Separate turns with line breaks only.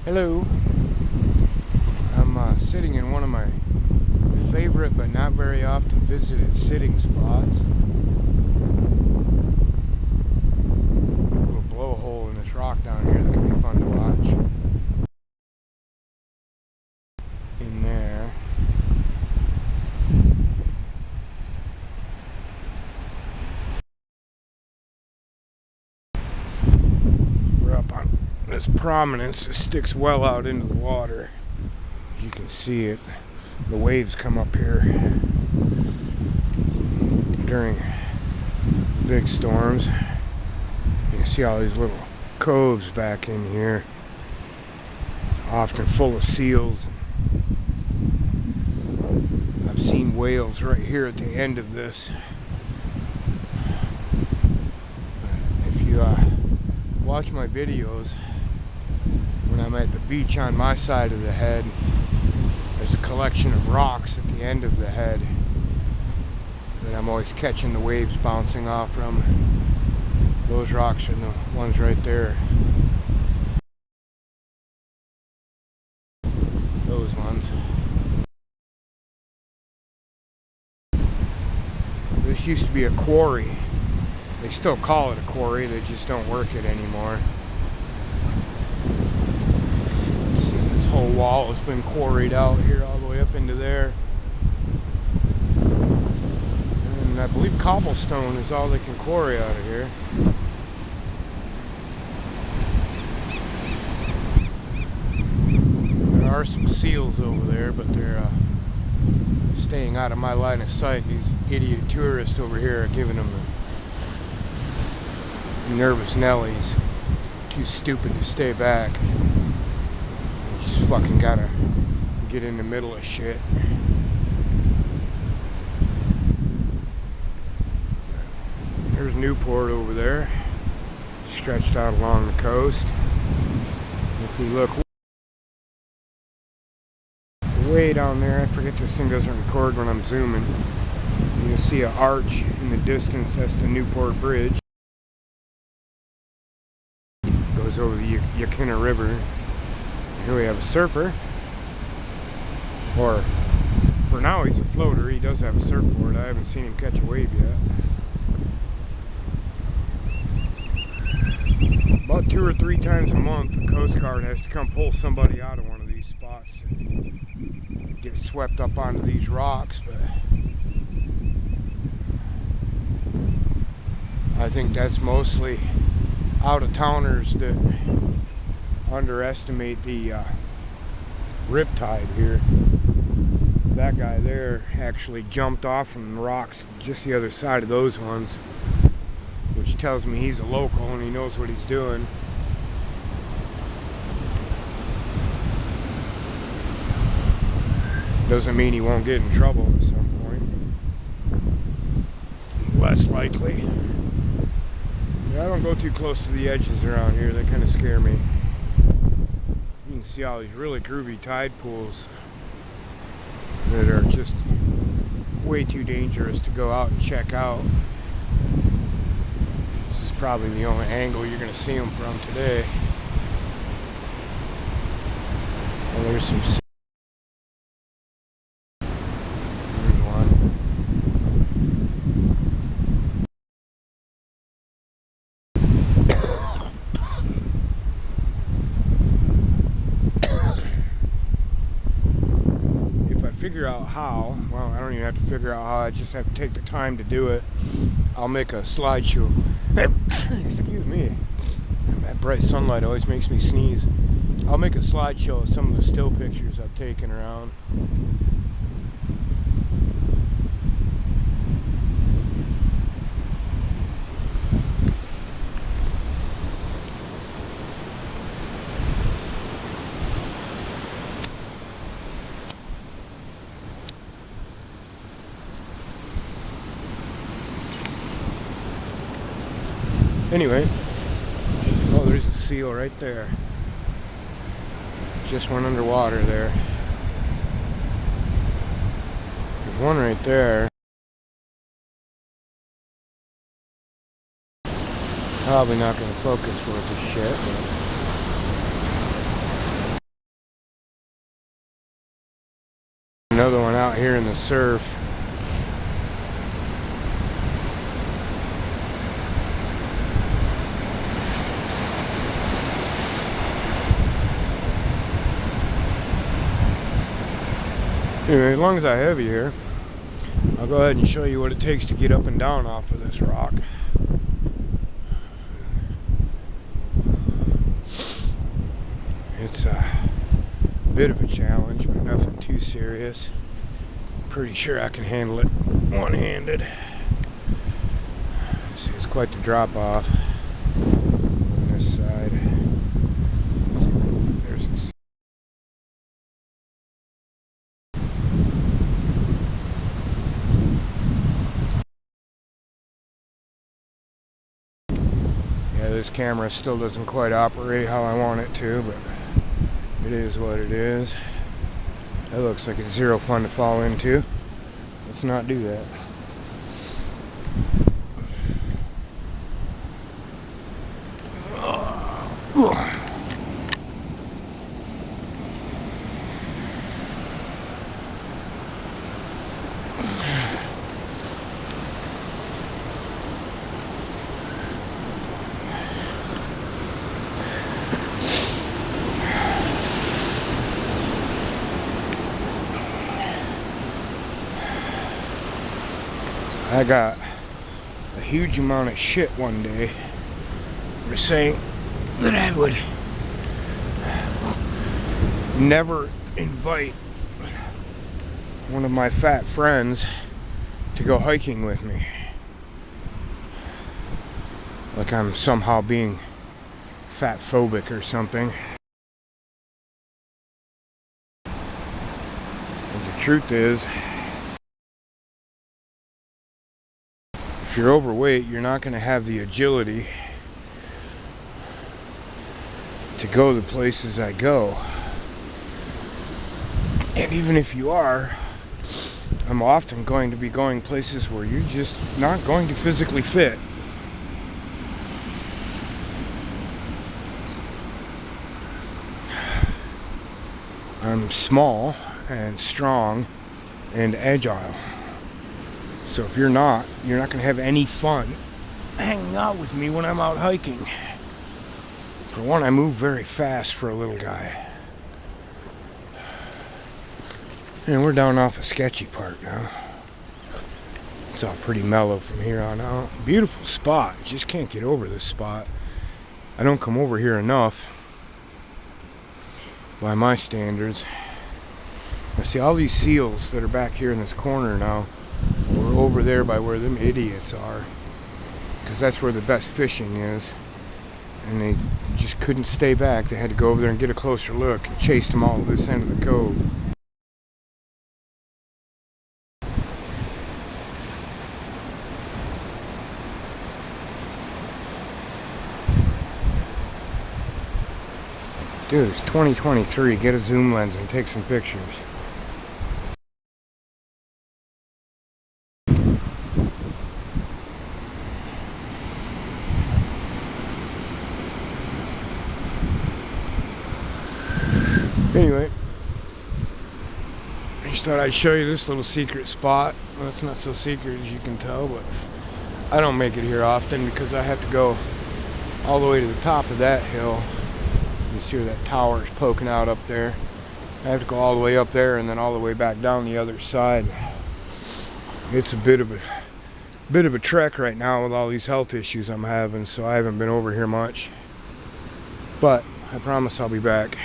Hello. I'm sitting in one of my favorite but not very often visited sitting spots. A little blowhole in this rock down here that can be fun to watch. In there. We're up on this prominence that sticks well out into the water. You can see it. The waves come up here during big storms. You can see all these little coves back in here, often full of seals. I've seen whales right here at the end of this. If you watch my videos, when I'm at the beach on my side of the head, there's a collection of rocks at the end of the head that I'm always catching the waves bouncing off from. Those rocks are the ones right there. Those ones. This used to be a quarry. They still call it a quarry, they just don't work it anymore. This whole wall has been quarried out here all the way up into there. And I believe cobblestone is all they can quarry out of here. There are some seals over there, but they're staying out of my line of sight. These idiot tourists over here are giving them the nervous Nellies. Too stupid to stay back. You just fucking gotta get in the middle of shit. There's Newport over there, stretched out along the coast. If we look way down there, I forget this thing doesn't record when I'm zooming. You'll see an arch in the distance. That's the Newport Bridge. Goes over the Yaquina River. Here we have a surfer. Or, for now he's a floater. He does have a surfboard. I haven't seen him catch a wave yet. About 2 or 3 times a month, the Coast Guard has to come pull somebody out of one of these spots and get swept up onto these rocks, but I think that's mostly out-of-towners that underestimate the riptide here. That guy there actually jumped off from the rocks just the other side of those ones, which tells me he's a local and he knows what he's doing. Doesn't mean he won't get in trouble at some point. Less likely. Yeah, I don't go too close to the edges around here. They kind of scare me. You can see all these really groovy tide pools that are just way too dangerous to go out and check out. This is probably the only angle you're going to see them from today. Well, there's some. There's one. If I figure out how, well, I don't even have to figure out how, I just have to take the time to do it. I'll make a slideshow. Excuse me. That bright sunlight always makes me sneeze. I'll make a slideshow of some of the still pictures I've taken around. Anyway, oh, there's a seal right there. Just went underwater there. There's one right there. Probably not going to focus worth a shit. another one out here in the surf. Anyway, as long as I have you here, I'll go ahead and show you what it takes to get up and down off of this rock. It's a bit of a challenge, but nothing too serious. Pretty sure I can handle it one-handed. See, it's quite the drop off on this side. There's this. Yeah, this camera still doesn't quite operate how I want it to, but it is what it is. That looks like it's zero fun to fall into. Let's not do that. I got a huge amount of shit one day for saying that I would never invite one of my fat friends to go hiking with me. Like I'm somehow being fat phobic or something. And the truth is, if you're overweight, you're not going to have the agility to go the places I go. And even if you are, I'm often going to be going places where you're just not going to physically fit. I'm small and strong and agile. So if you're not going to have any fun hanging out with me when I'm out hiking. For one, I move very fast for a little guy. And we're down off the sketchy part now. It's all pretty mellow from here on out. Beautiful spot. Just can't get over this spot. I don't come over here enough by my standards. I see all these seals that are back here in this corner now. We're over there by where them idiots are, because that's where the best fishing is, and they just couldn't stay back. They had to go over there and get a closer look, and chased them all to this end of the cove. Dude, it's 2023. Get a zoom lens and take some pictures. Anyway, I just thought I'd show you this little secret spot. Well, it's not so secret as you can tell, but I don't make it here often because I have to go all the way to the top of that hill. You see where that tower is poking out up there. I have to go all the way up there and then all the way back down the other side. It's a bit of a trek right now with all these health issues I'm having, so I haven't been over here much. But I promise I'll be back.